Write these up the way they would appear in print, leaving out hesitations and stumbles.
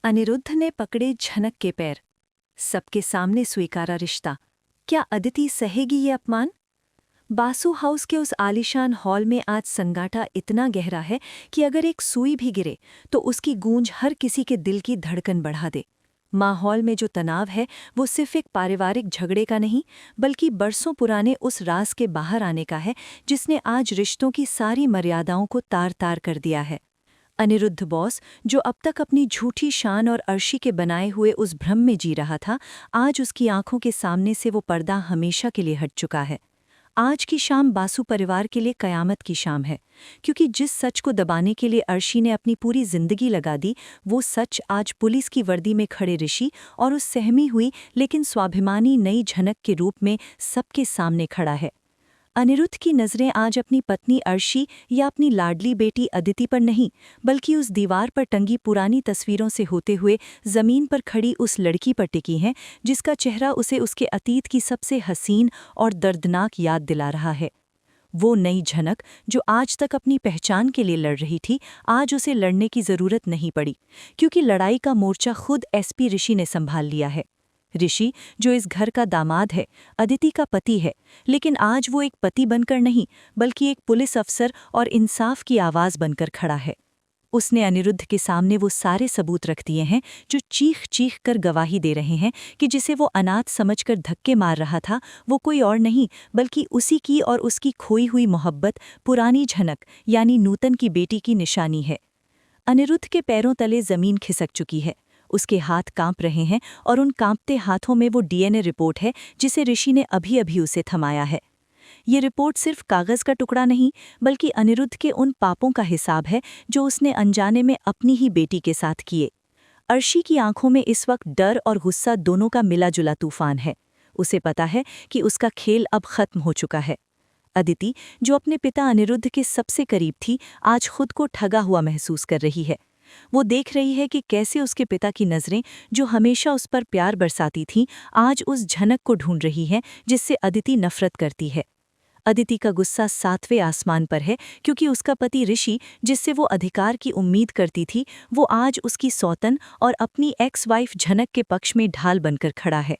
अनिरुद्ध ने पकड़े झनक के पैर। सबके सामने स्वीकारा रिश्ता। क्या अदिति सहेगी ये अपमान? बासु हाउस के उस आलीशान हॉल में आज सन्नाटा इतना गहरा है कि अगर एक सुई भी गिरे तो उसकी गूंज हर किसी के दिल की धड़कन बढ़ा दे। माहौल में जो तनाव है वो सिर्फ एक पारिवारिक झगड़े का नहीं, बल्कि बरसों पुराने उस राज के बाहर आने का है जिसने आज रिश्तों की सारी मर्यादाओं को तार-तार कर दिया है। अनिरुद्ध बॉस, जो अब तक अपनी झूठी शान और अर्शी के बनाए हुए उस भ्रम में जी रहा था, आज उसकी आंखों के सामने से वो पर्दा हमेशा के लिए हट चुका है। आज की शाम बासु परिवार के लिए कयामत की शाम है, क्योंकि जिस सच को दबाने के लिए अर्शी ने अपनी पूरी जिंदगी लगा दी, वो सच आज पुलिस की वर्दी में खड़े ऋषि और उस सहमी हुई लेकिन स्वाभिमानी नई झनक के रूप में सबके सामने खड़ा है। अनिरुद्ध की नज़रें आज अपनी पत्नी अर्शी या अपनी लाडली बेटी अदिति पर नहीं, बल्कि उस दीवार पर टंगी पुरानी तस्वीरों से होते हुए ज़मीन पर खड़ी उस लड़की पर टिकी हैं जिसका चेहरा उसे उसके अतीत की सबसे हसीन और दर्दनाक याद दिला रहा है। वो नई झनक जो आज तक अपनी पहचान के लिए लड़ रही थी, आज उसे लड़ने की ज़रूरत नहीं पड़ी, क्योंकि लड़ाई का मोर्चा खुद एसपी ऋषि ने संभाल लिया है। ऋषि, जो इस घर का दामाद है, अदिति का पति है, लेकिन आज वो एक पति बनकर नहीं, बल्कि एक पुलिस अफसर और इंसाफ की आवाज़ बनकर खड़ा है। उसने अनिरुद्ध के सामने वो सारे सबूत रख दिए हैं जो चीख-चीख कर गवाही दे रहे हैं कि जिसे वो अनाथ समझकर धक्के मार रहा था, वो कोई और नहीं, बल्कि उसी की और उसकी खोई हुई मोहब्बत, पुरानी झनक यानी नूतन की बेटी की निशानी है। अनिरुद्ध के पैरों तले ज़मीन खिसक चुकी है। उसके हाथ कांप रहे हैं और उन कांपते हाथों में वो डीएनए रिपोर्ट है जिसे ऋषि ने अभी-अभी उसे थमाया है। ये रिपोर्ट सिर्फ कागज का टुकड़ा नहीं, बल्कि अनिरुद्ध के उन पापों का हिसाब है जो उसने अनजाने में अपनी ही बेटी के साथ किए। अर्शी की आंखों में इस वक्त डर और गुस्सा दोनों का मिला-जुला तूफान है। उसे पता है कि उसका खेल अब खत्म हो चुका है। अदिति, जो अपने पिता अनिरुद्ध के सबसे करीब थी, आज खुद को ठगा हुआ महसूस कर रही है। वो देख रही है कि कैसे उसके पिता की नज़रें, जो हमेशा उस पर प्यार बरसाती थीं, आज उस झनक को ढूंढ रही हैं जिससे अदिति नफरत करती है। अदिति का गुस्सा 7वें आसमान पर है, क्योंकि उसका पति ऋषि, जिससे वो अधिकार की उम्मीद करती थी, वो आज उसकी सौतन और अपनी एक्स वाइफ झनक के पक्ष में ढाल बनकर खड़ा है।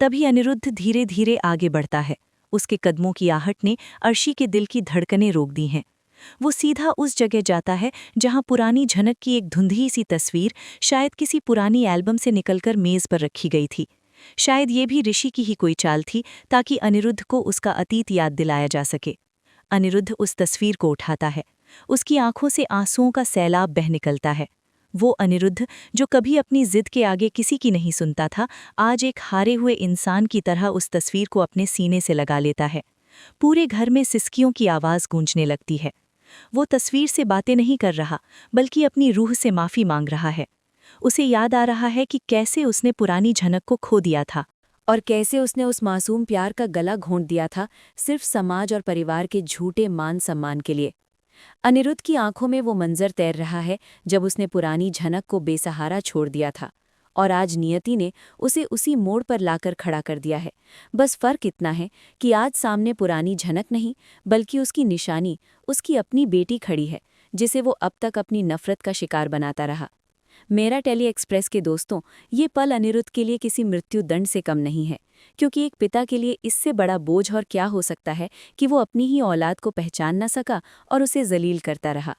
तभी अनिरुद्ध धीरे-धीरे आगे बढ़ता है। उसके कदमों की आहट ने अर्शी के दिल की धड़कनें रोक दी हैं। वो सीधा उस जगह जाता है जहां पुरानी झनक की एक धुंधली सी तस्वीर शायद किसी पुरानी एल्बम से निकलकर मेज पर रखी गई थी। शायद ये भी ऋषि की ही कोई चाल थी, ताकि अनिरुद्ध को उसका अतीत याद दिलाया जा सके। अनिरुद्ध उस तस्वीर को उठाता है। उसकी आंखों से आंसुओं का सैलाब बह निकलता है। वो अनिरुद्ध, जो कभी अपनी जिद के आगे किसी की नहीं सुनता था, आज एक हारे हुए इंसान की तरह उस तस्वीर को अपने सीने से लगा लेता है। पूरे घर में सिसकियों की आवाज़ गूंजने लगती है। वो तस्वीर से बातें नहीं कर रहा, बल्कि अपनी रूह से माफ़ी मांग रहा है। उसे याद आ रहा है कि कैसे उसने पुरानी झनक को खो दिया था और कैसे उसने उस मासूम प्यार का गला घोंट दिया था, सिर्फ समाज और परिवार के झूठे मान सम्मान के लिए। अनिरुद्ध की आंखों में वो मंजर तैर रहा है जब उसने पुरानी झनक को बेसहारा छोड़ दिया था, और आज नियति ने उसे उसी मोड़ पर लाकर खड़ा कर दिया है। बस फर्क इतना है कि आज सामने पुरानी झनक नहीं, बल्कि उसकी निशानी, उसकी अपनी बेटी खड़ी है, जिसे वो अब तक अपनी नफरत का शिकार बनाता रहा। मेरा टेली एक्सप्रेस के दोस्तों, ये पल अनिरुद्ध के लिए किसी मृत्यु दंड से कम नहीं है, क्योंकि एक पिता के लिए इससे बड़ा बोझ और क्या हो सकता है कि वो अपनी ही औलाद को पहचान न सका और उसे जलील करता रहा।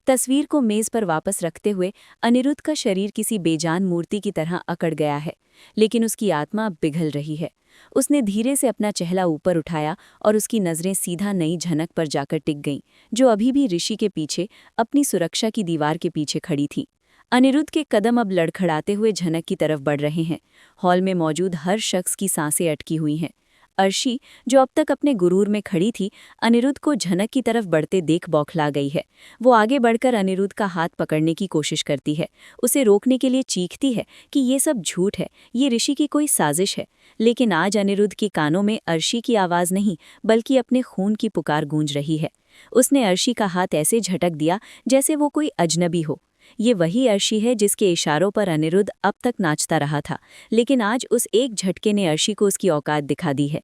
तस्वीर को मेज पर वापस रखते हुए अनिरुद्ध का शरीर किसी बेजान मूर्ति की तरह अकड़ गया है, लेकिन उसकी आत्मा अब पिघल रही है। उसने धीरे से अपना चेहरा ऊपर उठाया और उसकी नज़रें सीधा नई झनक पर जाकर टिक गईं, जो अभी भी ऋषि के पीछे अपनी सुरक्षा की दीवार के पीछे खड़ी थी। अनिरुद्ध के कदम अब लड़खड़ाते हुए झनक की तरफ बढ़ रहे हैं। हॉल में मौजूद हर शख्स की सांसें अटकी हुई हैं। अर्शी, जो अब तक अपने गुरूर में खड़ी थी, अनिरुद्ध को झनक की तरफ बढ़ते देख बौखला गई है। वो आगे बढ़कर अनिरुद्ध का हाथ पकड़ने की कोशिश करती है, उसे रोकने के लिए चीखती है कि ये सब झूठ है, ये ऋषि की कोई साजिश है। लेकिन आज अनिरुद्ध के कानों में अर्शी की आवाज़ नहीं, बल्कि अपने खून की पुकार गूंज रही है। उसने अर्शी का हाथ ऐसे झटक दिया जैसे वो कोई अजनबी हो। ये वही अर्शी है जिसके इशारों पर अनिरुद्ध अब तक नाचता रहा था, लेकिन आज उस एक झटके ने अर्शी को उसकी औकात दिखा दी है।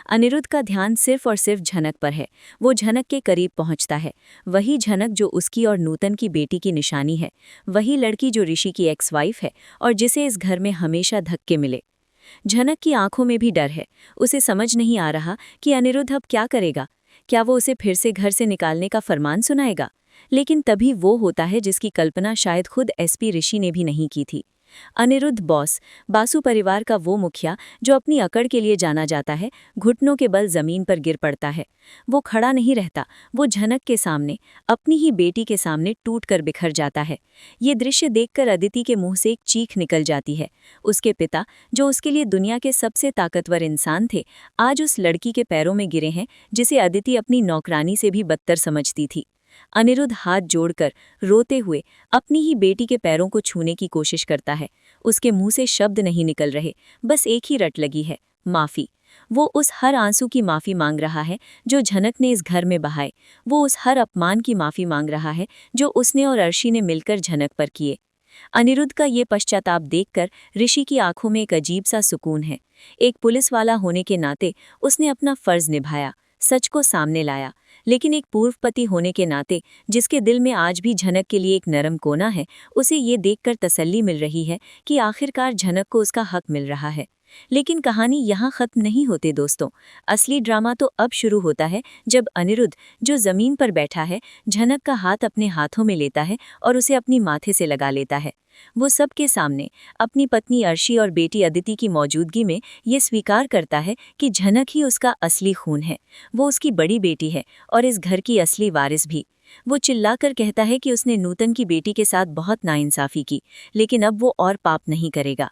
अनिरुद्ध का ध्यान सिर्फ और सिर्फ झनक पर है। वो झनक के करीब पहुंचता है। वही झनक जो उसकी और नूतन की बेटी की निशानी है, वही लड़की जो ऋषि की एक्स वाइफ है और जिसे इस घर में हमेशा धक्के मिले। झनक की आंखों में भी डर है। उसे समझ नहीं आ रहा कि अनिरुद्ध अब क्या करेगा। क्या वो उसे फिर से घर से निकालने का फरमान सुनाएगा? लेकिन तभी वो होता है जिसकी कल्पना शायद खुद एसपी ऋषि ने भी नहीं की थी। अनिरुद्ध बॉस, बासु परिवार का वो मुखिया जो अपनी अकड़ के लिए जाना जाता है, घुटनों के बल जमीन पर गिर पड़ता है। वो खड़ा नहीं रहता, वो झनक के सामने, अपनी ही बेटी के सामने टूटकर बिखर जाता है। ये दृश्य देखकर अदिति के मुंह से एक चीख निकल जाती है। उसके पिता, जो उसके लिए दुनिया के सबसे ताकतवर इंसान थे, आज उस लड़की के पैरों में गिरे हैं जिसे अदिति अपनी नौकरानी से भी बदतर समझती थी। अनिरुद्ध हाथ जोड़कर रोते हुए अपनी ही बेटी के पैरों को छूने की कोशिश करता है। उसके मुंह से शब्द नहीं निकल रहे, बस एक ही रट लगी है, माफी। वो उस हर आंसू की माफी मांग रहा है जो झनक ने इस घर में बहाए। वो उस हर अपमान की माफी मांग रहा है जो उसने और अर्शी ने मिलकर झनक पर किए। अनिरुद्ध का ये पश्चाताप देखकर ऋषि की आंखों में एक अजीब सा सुकून है। एक पुलिस वाला होने के नाते उसने अपना फर्ज निभाया, सच को सामने लाया। लेकिन एक पूर्व पति होने के नाते, जिसके दिल में आज भी झनक के लिए एक नरम कोना है, उसे ये देखकर तसल्ली मिल रही है कि आखिरकार झनक को उसका हक मिल रहा है। लेकिन कहानी यहाँ खत्म नहीं होते दोस्तों। असली ड्रामा तो अब शुरू होता है जब अनिरुद्ध, जो जमीन पर बैठा है, झनक का हाथ अपने हाथों में लेता है और उसे अपनी माथे से लगा लेता है। वो सबके सामने अपनी पत्नी अर्शी और बेटी अदिति की मौजूदगी में ये स्वीकार करता है कि झनक ही उसका असली खून है। वो उसकी बड़ी बेटी है और इस घर की असली वारिस भी। वो चिल्लाकर कहता है कि उसने नूतन की बेटी के साथ बहुत नाइंसाफी की, लेकिन अब वो और पाप नहीं करेगा।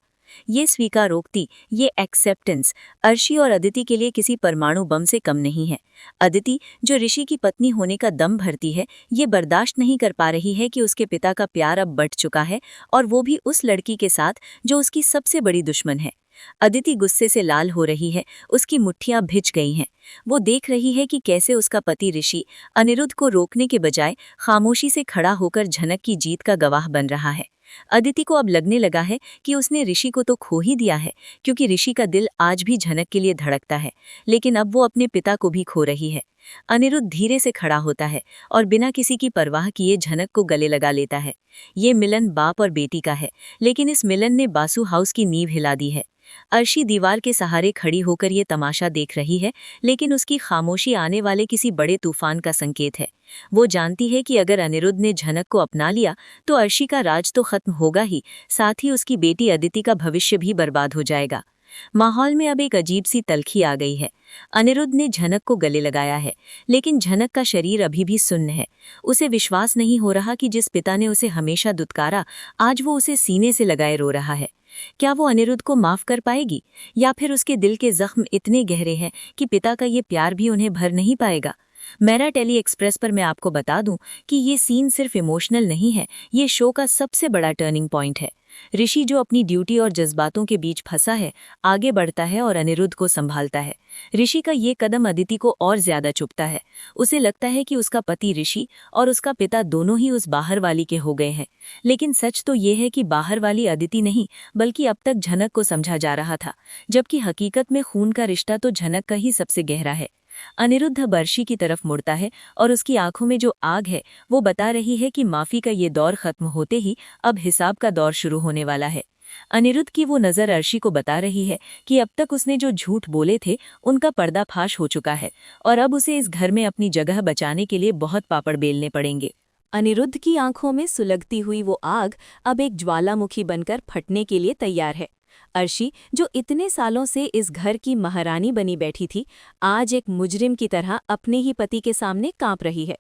ये स्वीकारोक्ति, ये एक्सेप्टेंस अर्शी और अदिति के लिए किसी परमाणु बम से कम नहीं है। अदिति, जो ऋषि की पत्नी होने का दम भरती है, ये बर्दाश्त नहीं कर पा रही है कि उसके पिता का प्यार अब बढ़ चुका है, और वो भी उस लड़की के साथ जो उसकी सबसे बड़ी दुश्मन है। अदिति गुस्से से लाल हो रही है, उसकी मुट्ठियां भिज गई हैं। वो देख रही है कि कैसे उसका पति ऋषि अनिरुद्ध को रोकने के बजाय खामोशी से खड़ा होकर झनक की जीत का गवाह बन रहा है। अदिति को अब लगने लगा है कि उसने ऋषि को तो खो ही दिया है, क्योंकि ऋषि का दिल आज भी झनक के लिए धड़कता है, लेकिन अब वो अपने पिता को भी खो रही है। अनिरुद्ध धीरे से खड़ा होता है और बिना किसी की परवाह किए झनक को गले लगा लेता है। ये मिलन बाप और बेटी का है, लेकिन इस मिलन ने बासु हाउस की नींव हिला दी है। अर्शी दीवार के सहारे खड़ी होकर ये तमाशा देख रही है, लेकिन उसकी खामोशी आने वाले किसी बड़े तूफान का संकेत है। वो जानती है कि अगर अनिरुद्ध ने झनक को अपना लिया तो अर्शी का राज तो खत्म होगा ही, साथ ही उसकी बेटी अदिति का भविष्य भी बर्बाद हो जाएगा। माहौल में अब एक अजीब सी तल्खी आ गई है। अनिरुद्ध ने झनक को गले लगाया है, लेकिन झनक का शरीर अभी भी सुन्न है। उसे विश्वास नहीं हो रहा कि जिस पिता ने उसे हमेशा दुत्कारा, आज वो उसे सीने से लगाए रो रहा है। क्या वो अनिरुद्ध को माफ कर पाएगी, या फिर उसके दिल के जख्म इतने गहरे हैं कि पिता का ये प्यार भी उन्हें भर नहीं पाएगा? मेरा टेली एक्सप्रेस पर मैं आपको बता दूं कि ये सीन सिर्फ इमोशनल नहीं है, ये शो का सबसे बड़ा टर्निंग पॉइंट है। ऋषि, जो अपनी ड्यूटी और जज्बातों के बीच फंसा है, आगे बढ़ता है और अनिरुद्ध को संभालता है। ऋषि का ये कदम अदिति को और ज्यादा चुभता है। उसे लगता है कि उसका पति ऋषि और उसका पिता दोनों ही उस बाहर वाली के हो गए हैं। लेकिन सच तो ये है कि बाहर वाली अदिति नहीं, बल्कि अब तक झनक को समझा जा रहा था, जबकि हकीकत में खून का रिश्ता तो झनक का ही सबसे गहरा है। अनिरुद्ध अब अर्शी की तरफ मुड़ता है और उसकी आंखों में जो आग है वो बता रही है कि माफी का ये दौर खत्म होते ही अब हिसाब का दौर शुरू होने वाला है। अनिरुद्ध की वो नज़र अर्शी को बता रही है कि अब तक उसने जो झूठ बोले थे उनका पर्दाफाश हो चुका है, और अब उसे इस घर में अपनी जगह बचाने के लिए बहुत पापड़ बेलने पड़ेंगे। अनिरुद्ध की आंखों में सुलगती हुई वो आग अब एक ज्वालामुखी बनकर फटने के लिए तैयार है। अर्शी, जो इतने सालों से इस घर की महारानी बनी बैठी थी, आज एक मुजरिम की तरह अपने ही पति के सामने कांप रही है।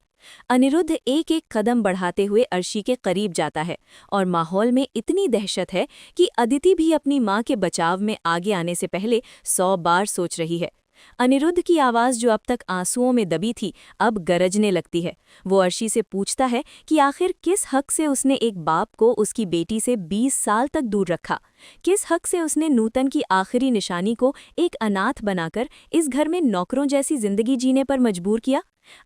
अनिरुद्ध एक एक कदम बढ़ाते हुए अर्शी के करीब जाता है और माहौल में इतनी दहशत है कि अदिति भी अपनी मां के बचाव में आगे आने से पहले 100 बार सोच रही है। अनिरुद्ध की आवाज़, जो अब तक आंसुओं में दबी थी, अब गरजने लगती है। वो अर्शी से पूछता है कि आखिर किस हक से उसने एक बाप को उसकी बेटी से 20 साल तक दूर रखा, किस हक से उसने नूतन की आखिरी निशानी को एक अनाथ बनाकर इस घर में नौकरों जैसी जिंदगी जीने पर मजबूर किया।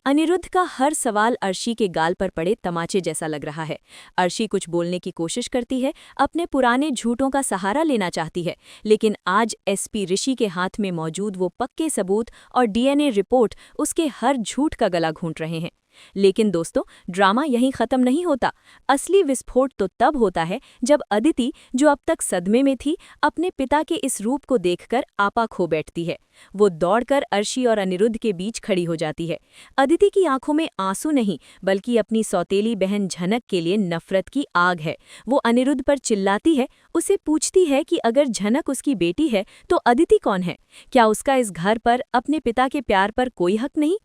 अनिरुद्ध का हर सवाल अर्शी के गाल पर पड़े तमाचे जैसा लग रहा है। अर्शी कुछ बोलने की कोशिश करती है, अपने पुराने झूठों का सहारा लेना चाहती है, लेकिन आज एसपी ऋषि के हाथ में मौजूद वो पक्के सबूत और डीएनए रिपोर्ट उसके हर झूठ का गला घूंट रहे हैं। लेकिन दोस्तों, ड्रामा यहीं खत्म नहीं होता। असली विस्फोट तो तब होता है जब अदिति, जो अब तक सदमे में थी, अपने पिता के इस रूप को देखकर आपा खो बैठती है। वो दौड़कर अर्शी और अनिरुद्ध के बीच खड़ी हो जाती है। अदिति की आंखों में आंसू नहीं, बल्कि अपनी सौतेली बहन झनक के लिए नफरत की आग है। वो अनिरुद्ध पर चिल्लाती है, उसे पूछती है कि अगर झनक उसकी बेटी है तो अदिति कौन है? क्या उसका इस घर पर, अपने पिता के प्यार पर कोई हक नहीं?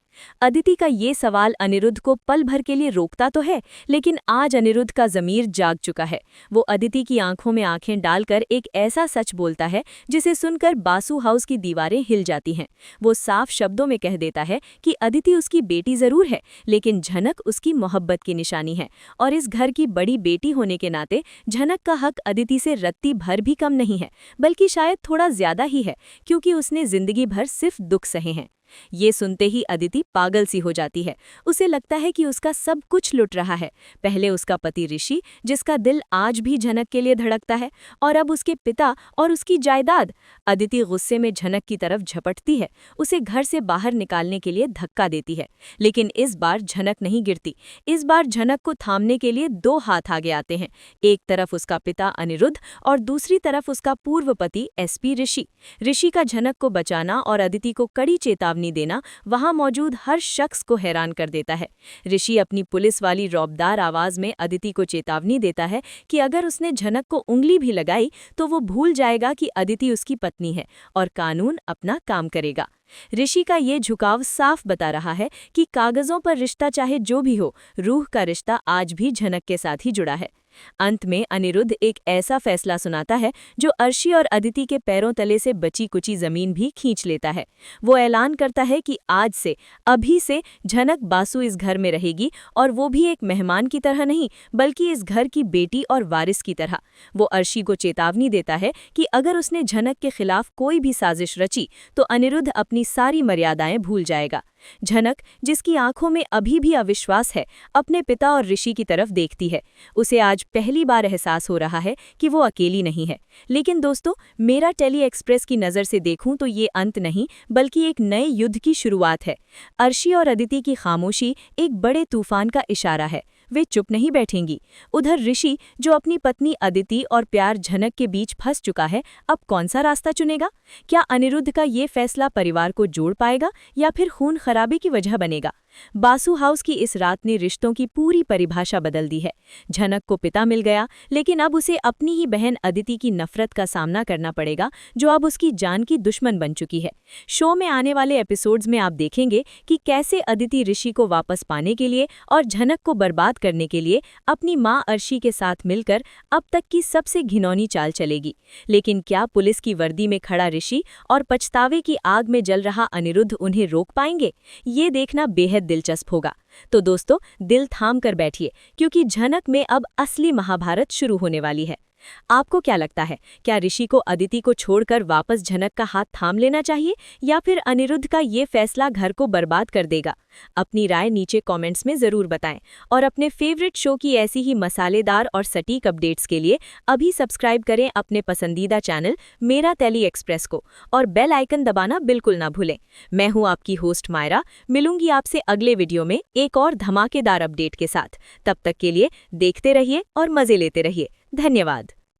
अदिति का ये सवाल अनिरुद्ध को पल भर के लिए रोकता तो है, लेकिन आज अनिरुद्ध का ज़मीर जाग चुका है। वो अदिति की आंखों में आंखें डालकर एक ऐसा सच बोलता है जिसे सुनकर बासु हाउस की दीवारें हिल जाती हैं। वो साफ शब्दों में कह देता है कि अदिति उसकी बेटी ज़रूर है, लेकिन झनक उसकी मोहब्बत की निशानी है, और इस घर की बड़ी बेटी होने के नाते झनक का हक अदिति से रत्ती भर भी कम नहीं है, बल्कि शायद थोड़ा ज़्यादा ही है, क्योंकि उसने ज़िंदगी भर सिर्फ दुख सहे हैं। ये सुनते ही अदिति पागल सी हो जाती है। उसे लगता है कि उसका सब कुछ लुट रहा है। पहले उसका पति ऋषि, जिसका दिल आज भी झनक के लिए धड़कता है, और अब उसके पिता और उसकी जायदाद। अदिति गुस्से में झनक की तरफ झपटती है, उसे घर से बाहर निकालने के लिए धक्का देती है। लेकिन इस बार झनक नहीं गिरती। इस बार झनक को थामने के लिए दो हाथ आगे आते हैं। एक तरफ उसका पिता अनिरुद्ध और दूसरी तरफ उसका पूर्व पति एसपी ऋषि। ऋषि का झनक को बचाना और अदिति को कड़ी चेतावनी देना वहां मौजूद हर शख्स को हैरान कर देता है। ऋषि अपनी पुलिस वाली रौबदार आवाज में अदिति को चेतावनी देता है कि अगर उसने झनक को उंगली भी लगाई तो वो भूल जाएगा कि अदिति उसकी पत्नी है और कानून अपना काम करेगा। ऋषि का ये झुकाव साफ बता रहा है कि कागजों पर रिश्ता चाहे जो भी हो, रूह का रिश्ता आज भी झनक के साथ ही जुड़ा है। अंत में अनिरुद्ध एक ऐसा फैसला सुनाता है जो अर्शी और अदिति के पैरों तले से बची कुची जमीन भी खींच लेता है। वो ऐलान करता है कि आज से, अभी से झनक बासु इस घर में रहेगी, और वो भी एक मेहमान की तरह नहीं, बल्कि इस घर की बेटी और वारिस की तरह। वो अर्शी को चेतावनी देता है कि अगर उसने झनक के खिलाफ कोई भी साजिश रची तो अनिरुद्ध अपनी सारी मर्यादाएं भूल जाएगा। झनक, जिसकी आंखों में अभी भी अविश्वास है, अपने पिता और ऋषि की तरफ देखती है। उसे आज पहली बार एहसास हो रहा है कि वो अकेली नहीं है। लेकिन दोस्तों, मेरा टेली एक्सप्रेस की नज़र से देखूं तो ये अंत नहीं, बल्कि एक नए युद्ध की शुरुआत है। अर्शी और अदिति की खामोशी एक बड़े तूफान का इशारा है। वे चुप नहीं बैठेंगी। उधर ऋषि, जो अपनी पत्नी अदिति और प्यार झनक के बीच फंस चुका है, अब कौन सा रास्ता चुनेगा? क्या अनिरुद्ध का ये फैसला परिवार को जोड़ पाएगा या फिर खून खराबे की वजह बनेगा? बासु हाउस की इस रात ने रिश्तों की पूरी परिभाषा बदल दी है। झनक को पिता मिल गया, लेकिन अब उसे अपनी ही बहन अदिति की नफरत का सामना करना पड़ेगा, जो अब उसकी जान की दुश्मन बन चुकी है। शो में आने वाले एपिसोड्स में आप देखेंगे कि कैसे अदिति ऋषि को वापस पाने के लिए और झनक को बर्बाद करने के लिए अपनी मां अर्शी के साथ मिलकर अब तक की सबसे घिनौनी चाल चलेगी। लेकिन क्या पुलिस की वर्दी में खड़ा ऋषि और पछतावे की आग में जल रहा अनिरुद्ध उन्हें रोक पाएंगे? ये देखना बेहद दिलचस्प होगा। तो दोस्तों, दिल थाम कर बैठिए, क्योंकि झनक में अब असली महाभारत शुरू होने वाली है। आपको क्या लगता है, क्या ऋषि को अदिति को छोड़कर वापस झनक का हाथ थाम लेना चाहिए, या फिर अनिरुद्ध का ये फैसला घर को बर्बाद कर देगा? अपनी राय नीचे कमेंट्स में ज़रूर बताएं, और अपने फेवरेट शो की ऐसी ही मसालेदार और सटीक अपडेट्स के लिए अभी सब्सक्राइब करें अपने पसंदीदा चैनल मेरा टेली एक्सप्रेस को, और बेल आइकन दबाना बिल्कुल ना भूलें। मैं हूं आपकी होस्ट मायरा, मिलूंगी आपसे अगले वीडियो में एक और धमाकेदार अपडेट के साथ। तब तक के लिए देखते रहिए और मज़े लेते रहिए। धन्यवाद।